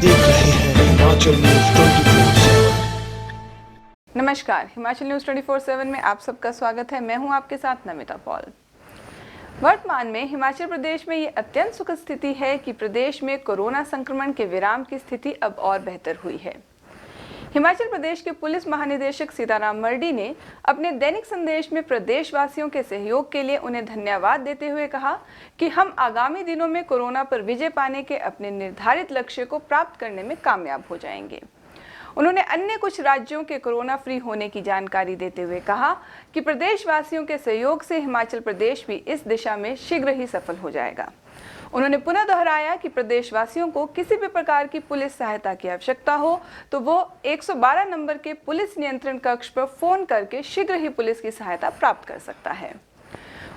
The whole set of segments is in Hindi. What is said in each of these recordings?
देख रहे हैं हिमाचल न्यूज 24/7। नमस्कार, हिमाचल न्यूज 24/7 में आप सबका स्वागत है। मैं हूं आपके साथ नमिता पॉल। वर्तमान में हिमाचल प्रदेश में ये अत्यंत सुखद स्थिति है कि प्रदेश में कोरोना संक्रमण के विराम की स्थिति अब और बेहतर हुई है। हिमाचल प्रदेश के पुलिस महानिदेशक सीताराम मरडी ने अपने दैनिक संदेश में प्रदेशवासियों के सहयोग के लिए उन्हें धन्यवाद देते हुए कहा कि हम आगामी दिनों में कोरोना पर विजय पाने के अपने निर्धारित लक्ष्य को प्राप्त करने में कामयाब हो जाएंगे। उन्होंने अन्य कुछ राज्यों के कोरोना फ्री होने की जानकारी देते हुए कहा कि प्रदेशवासियों के सहयोग से हिमाचल प्रदेश भी इस दिशा में शीघ्र ही सफल हो जाएगा। उन्होंने पुनः दोहराया कि प्रदेशवासियों को किसी भी प्रकार की पुलिस सहायता की आवश्यकता हो तो वो 112 नंबर के पुलिस नियंत्रण कक्ष पर फोन करके शीघ्र ही पुलिस की सहायता प्राप्त कर सकता है।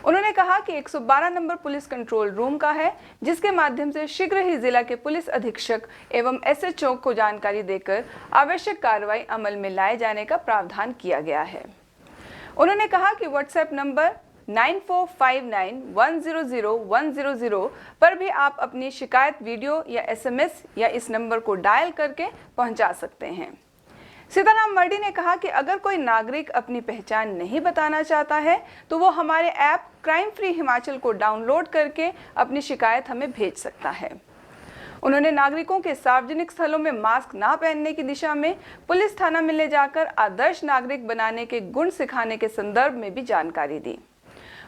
उन्होंने कहा कि 112 नंबर पुलिस कंट्रोल रूम का है, जिसके माध्यम से शीघ्र ही जिला के पुलिस अधीक्षक एवं SHO को जानकारी देकर आवश्यक कार्रवाई अमल में लाए जाने का प्रावधान किया गया है। उन्होंने कहा कि व्हाट्सएप नंबर 9459100100 पर भी आप अपनी शिकायत वीडियो या SMS या इस नंबर को डायल करके पहुंचा सकते हैं। सीताराम मरडी ने कहा कि अगर कोई नागरिक अपनी पहचान नहीं बताना चाहता है तो वो हमारे ऐप क्राइम फ्री हिमाचल को डाउनलोड करके अपनी शिकायत हमें भेज सकता है। उन्होंने नागरिकों के सार्वजनिक स्थलों में मास्क ना पहनने की दिशा में पुलिस थाना में ले जाकर आदर्श नागरिक बनाने के गुण सिखाने के संदर्भ में भी जानकारी दी।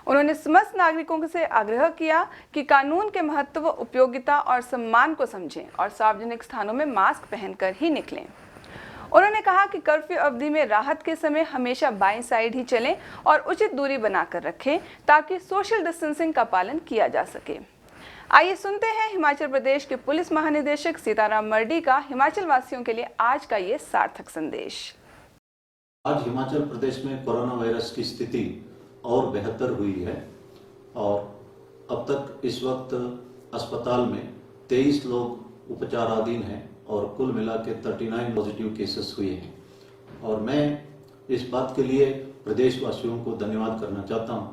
उन्होंने समस्त नागरिकों से आग्रह किया कि कानून के महत्व, उपयोगिता और सम्मान को समझें और सार्वजनिक स्थानों में मास्क पहनकर ही निकलें। उन्होंने कहा कि कर्फ्यू अवधि में राहत के समय हमेशा बाईं साइड ही चलें और उचित दूरी बनाकर रखें ताकि सोशल डिस्टेंसिंग का पालन किया जा सके। आइए सुनते हैं हिमाचल प्रदेश के पुलिस महानिदेशक सीताराम मरडी का हिमाचल वासियों के लिए आज का ये सार्थक संदेश। आज हिमाचल प्रदेश में कोरोना वायरस की स्थिति और बेहतर हुई है और अब तक इस वक्त अस्पताल में 23 लोग उपचाराधीन हैं और कुल मिला के 39 पॉजिटिव केसेस हुए हैं। और मैं इस बात के लिए प्रदेशवासियों को धन्यवाद करना चाहता हूं।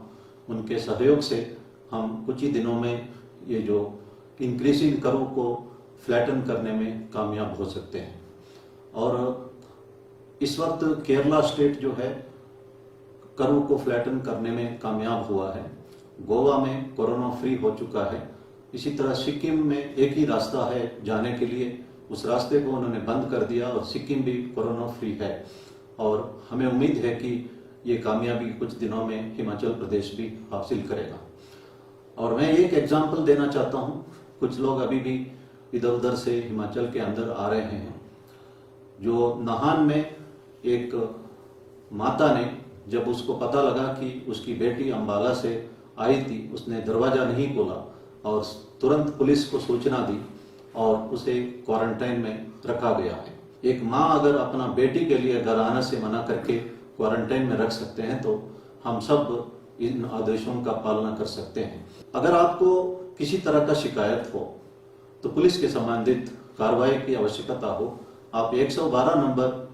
उनके सहयोग से हम कुछ ही दिनों में ये जो इंक्रीजिंग कर्व को फ्लैटन करने में कामयाब हो सकते हैं। और इस वक्त केरला स्टेट जो है कर्व को फ्लैटन करने में कामयाब हुआ है। गोवा में कोरोना फ्री हो चुका है। इसी तरह सिक्किम में एक ही रास्ता है जाने के लिए, उस रास्ते को उन्होंने बंद कर दिया और सिक्किम भी कोरोना फ्री है। और हमें उम्मीद है कि ये कामयाबी कुछ दिनों में हिमाचल प्रदेश भी हासिल करेगा। और मैं एक एग्जांपल देना चाहता हूँ। कुछ लोग अभी भी इधर उधर से हिमाचल के अंदर आ रहे हैं। जो नाहन में एक माता ने जब उसको पता लगा कि उसकी बेटी अंबाला से आई थी, उसने दरवाजा नहीं खोला और तुरंत पुलिस को सूचना दी और उसे क्वारंटाइन में रखा गया है। एक माँ अगर अपना बेटी के लिए घर आने से मना करके क्वारंटाइन में रख सकते हैं तो हम सब इन आदेशों का पालना कर सकते हैं। अगर आपको किसी तरह का शिकायत हो तो पुलिस के संबंधित कार्रवाई की आवश्यकता हो, आप 112 नंबर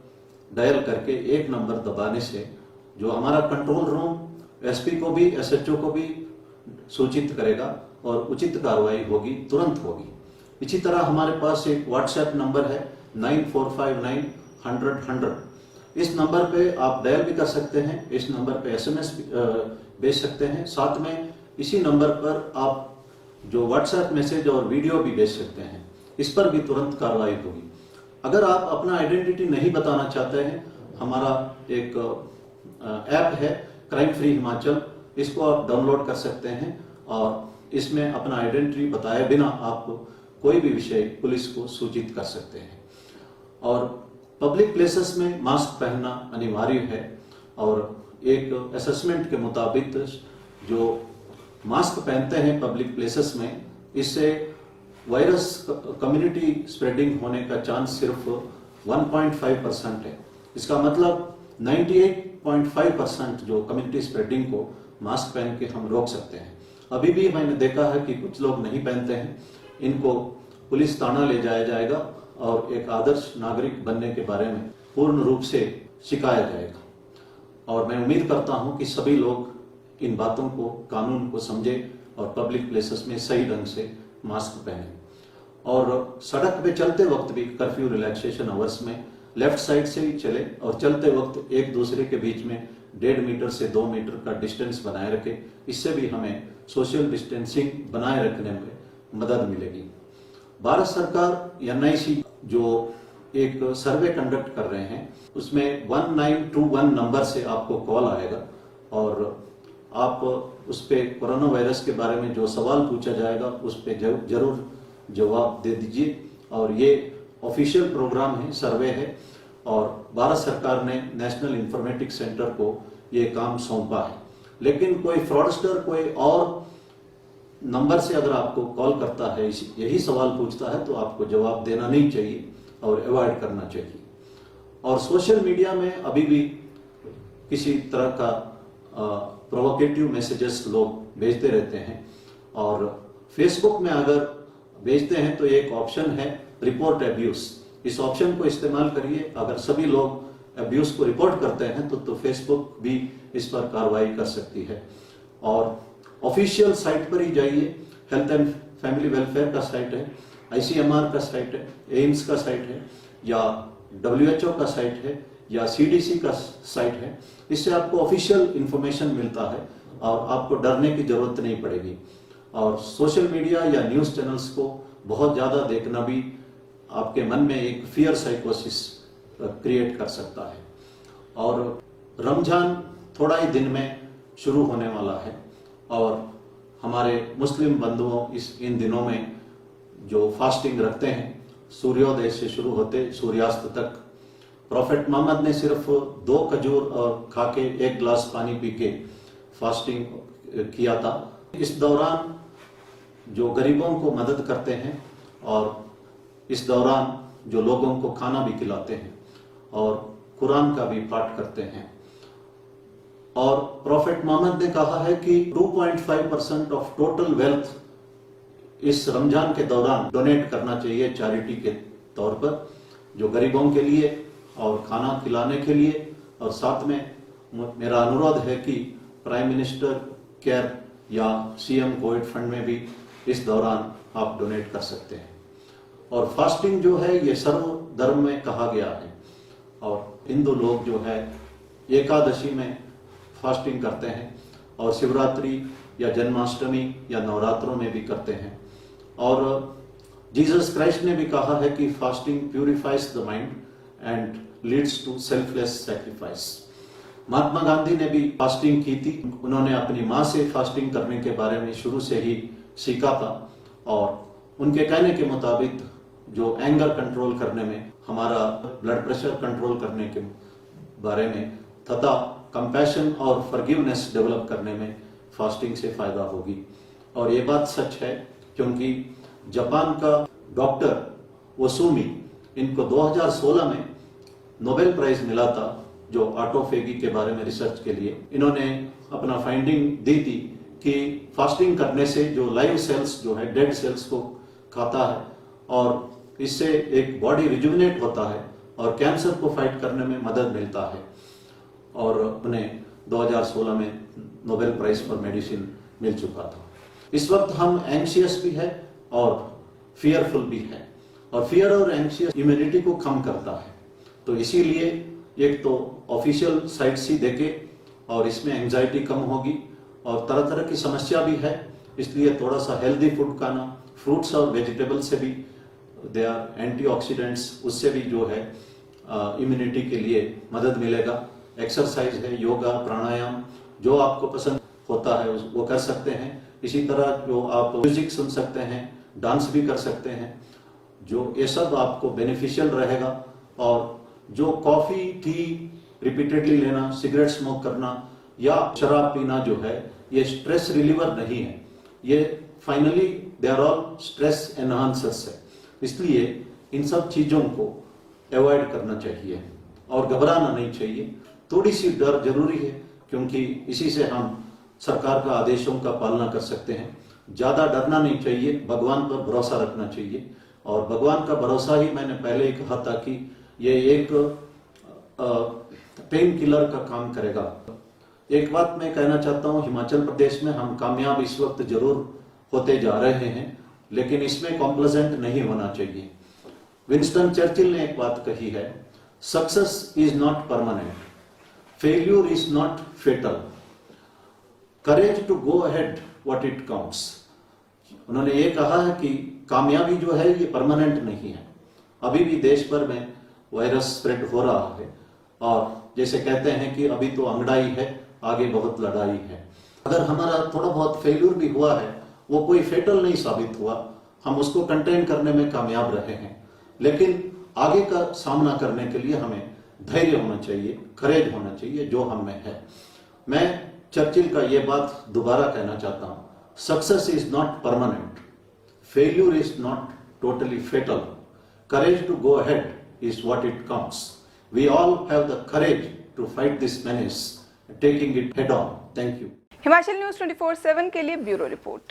डायल करके एक नंबर दबाने से जो हमारा कंट्रोल रूम SP को भी SHO को भी सूचित करेगा और उचित कार्रवाई होगी, तुरंत होगी। इसी तरह हमारे पास एक व्हाट्सएप नंबर है 9459100100। इस नंबर पे आप डायल भी कर सकते हैं, इस नंबर पे SMS भेज सकते हैं। साथ में इसी नंबर पर आप जो व्हाट्सएप मैसेज और वीडियो भी भेज सकते हैं, इस पर भी तुरंत कार्रवाई होगी। अगर आप अपना आइडेंटिटी नहीं बताना चाहते हैं, हमारा एक ऐप है क्राइम फ्री हिमाचल, इसको आप डाउनलोड कर सकते हैं और इसमें अपना आइडेंटिटी बताए बिना आप कोई भी विषय पुलिस को सूचित कर सकते हैं। और पब्लिक प्लेसेस में मास्क पहनना अनिवार्य है और एक असेसमेंट के मुताबिक जो मास्क पहनते हैं पब्लिक प्लेसेस में, इससे वायरस कम्युनिटी स्प्रेडिंग होने का चांस सिर्फ 1.5% है। इसका मतलब 98.5% जो कम्युनिटी स्प्रेडिंग को मास्क पहन के हम रोक सकते हैं। अभी भी मैंने देखा है कि कुछ लोग नहीं पहनते हैं, इनको पुलिस थाना ले जाया जाएगा और एक आदर्श नागरिक बनने के बारे में पूर्ण रूप से सिखाया जाएगा। और मैं उम्मीद करता हूं कि सभी लोग इन बातों को, कानून को समझे और पब्लिक प्लेसेस में सही ढंग से मास्क पहने। और सड़क पे चलते वक्त भी कर्फ्यू रिलैक्सेशन आवर्स में लेफ्ट साइड से ही चले और चलते वक्त एक दूसरे के बीच में 1.5 मीटर से 2 मीटर का डिस्टेंस बनाए रखें। इससे भी हमें सोशल डिस्टेंसिंग बनाए रखने में मदद मिलेगी। भारत सरकार NIC जो एक सर्वे कंडक्ट कर रहे हैं उसमें 1921 नंबर से आपको कॉल आएगा और आप उस पे कोरोना वायरस के बारे में जो सवाल पूछा जाएगा उस पे जरूर जवाब दे दीजिए। और ये ऑफिशियल प्रोग्राम है, सर्वे है और भारत सरकार ने नेशनल इंफॉर्मेटिक्स सेंटर को ये काम सौंपा है। लेकिन कोई फ्रॉडस्टर कोई और नंबर से अगर आपको कॉल करता है, यही सवाल पूछता है, तो आपको जवाब देना नहीं चाहिए और अवॉइड करना चाहिए। और सोशल मीडिया में अभी भी किसी तरह का प्रोवोकेटिव मैसेजेस लोग भेजते रहते हैं और फेसबुक में अगर भेजते हैं तो एक ऑप्शन है रिपोर्ट अब्यूज। इस ऑप्शन को इस्तेमाल करिए। अगर सभी लोग अब्यूज को रिपोर्ट करते हैं तो फेसबुक भी इस पर कार्रवाई कर सकती है। और ऑफिशियल साइट पर ही जाइए। हेल्थ एंड फैमिली वेलफेयर का साइट है, ICMR का साइट है, एम्स का साइट है या WHO का साइट है या CDC का साइट है। इससे आपको ऑफिशियल इंफॉर्मेशन मिलता है और आपको डरने की जरूरत नहीं पड़ेगी। और सोशल मीडिया या न्यूज चैनल्स को बहुत ज्यादा देखना भी आपके मन में एक फियर साइकोसिस क्रिएट कर सकता है। और रमजान थोड़ा ही दिन में शुरू होने वाला है और हमारे मुस्लिम बंधुओं इन दिनों में जो फास्टिंग रखते हैं, सूर्योदय से शुरू होते सूर्यास्त तक, प्रॉफेट मोहम्मद ने सिर्फ 2 खजूर और खा के 1 गिलास पानी पी के फास्टिंग किया था। इस दौरान जो गरीबों को मदद करते हैं और इस दौरान जो लोगों को खाना भी खिलाते हैं और कुरान का भी पाठ करते हैं। और प्रॉफेट मोहम्मद ने कहा है कि 2.5% ऑफ टोटल वेल्थ इस रमजान के दौरान डोनेट करना चाहिए चैरिटी के तौर पर, जो गरीबों के लिए और खाना खिलाने के लिए। और साथ में मेरा अनुरोध है कि प्राइम मिनिस्टर केयर या CM कोविड फंड में भी इस दौरान आप डोनेट कर सकते हैं। और फास्टिंग जो है ये सर्व धर्म में कहा गया है और हिंदू लोग जो है एकादशी में फास्टिंग करते हैं और शिवरात्रि या जन्माष्टमी या नवरात्रों में भी करते हैं। और जीसस क्राइस्ट ने भी कहा है कि fasting purifies the mind and leads to selfless sacrifice. Mahatma Gandhi ने भी फास्टिंग की थी। उन्होंने अपनी माँ से फास्टिंग करने के बारे में शुरू से ही सीखा था और उनके कहने के मुताबिक जो एंगर कंट्रोल करने में, हमारा ब्लड प्रेशर कंट्रोल करने के बारे में तथा कंपैशन और फॉरगिवनेस डेवलप करने में फास्टिंग से फायदा होगी। और ये बात सच है क्योंकि जापान का डॉक्टर ओसुमी, इनको 2016 में नोबेल प्राइज मिला था जो ऑटोफेगी के बारे में रिसर्च के लिए। इन्होंने अपना फाइंडिंग दी थी कि फास्टिंग करने से जो लाइव सेल्स जो है डेड सेल्स को खाता है और इससे एक बॉडी रिजुविनेट होता है और कैंसर को फाइट करने में मदद मिलता है। और उन्हें 2016 में नोबेल प्राइज फॉर मेडिसिन मिल चुका था। इस वक्त हम एंग्शियस भी है और फियरफुल भी है और फियर और एंग्शियस इम्यूनिटी को कम करता है। तो इसीलिए एक तो ऑफिशियल साइट्स ही देखे और इसमें एंजाइटी कम होगी और तरह तरह की समस्या भी है, इसलिए थोड़ा सा हेल्दी फूड खाना, फ्रूट्स और वेजिटेबल से भी दे आर एंटीऑक्सीडेंट्स, उससे भी जो है इम्यूनिटी के लिए मदद मिलेगा। एक्सरसाइज है, योगा, प्राणायाम, जो आपको पसंद होता है वो कर सकते हैं। इसी तरह जो आप म्यूजिक सुन सकते हैं, डांस भी कर सकते हैं, जो ये सब आपको बेनिफिशियल रहेगा। और जो कॉफी, टी रिपीटेडली लेना, सिगरेट स्मोक करना या शराब पीना जो है ये स्ट्रेस रिलीवर नहीं है, ये finally they are all stress enhancers है। इसलिए इन सब चीजों को अवॉइड करना चाहिए और घबराना नहीं चाहिए। थोड़ी सी डर जरूरी है क्योंकि इसी से हम सरकार का आदेशों का पालना कर सकते हैं। ज्यादा डरना नहीं चाहिए, भगवान पर भरोसा रखना चाहिए। और भगवान का भरोसा ही मैंने पहले ही कहा था कि ये एक पेन किलर का काम करेगा। एक बात मैं कहना चाहता हूँ, हिमाचल प्रदेश में हम कामयाब इस वक्त जरूर होते जा रहे हैं लेकिन इसमें कॉम्प्लेसेंट नहीं होना चाहिए। विंस्टन चर्चिल ने एक बात कही है, success is not permanent, failure is not fatal, courage to go ahead what it counts. उन्होंने ये कहा है कि कामयाबी जो है ये परमानेंट नहीं है। अभी भी देश भर में वायरस स्प्रेड हो रहा है और जैसे कहते हैं कि अभी तो अंगड़ाई है, आगे बहुत लड़ाई है। अगर हमारा थोड़ा बहुत फेल्यूर भी हुआ है, वो कोई फेटल नहीं साबित हुआ, हम उसको कंटेन करने में कामयाब रहे हैं। लेकिन आगे का सामना करने के लिए हमें धैर्य होना चाहिए, करेज होना चाहिए, जो हम में है। मैं चर्चिल का ये बात दोबारा कहना चाहता हूं, success is not permanent, failure is not totally fatal, courage to go ahead is what it counts. We all have the courage to fight this menace, taking it head on. Thank you. Himachal news 24/7 के लिए ब्यूरो रिपोर्ट।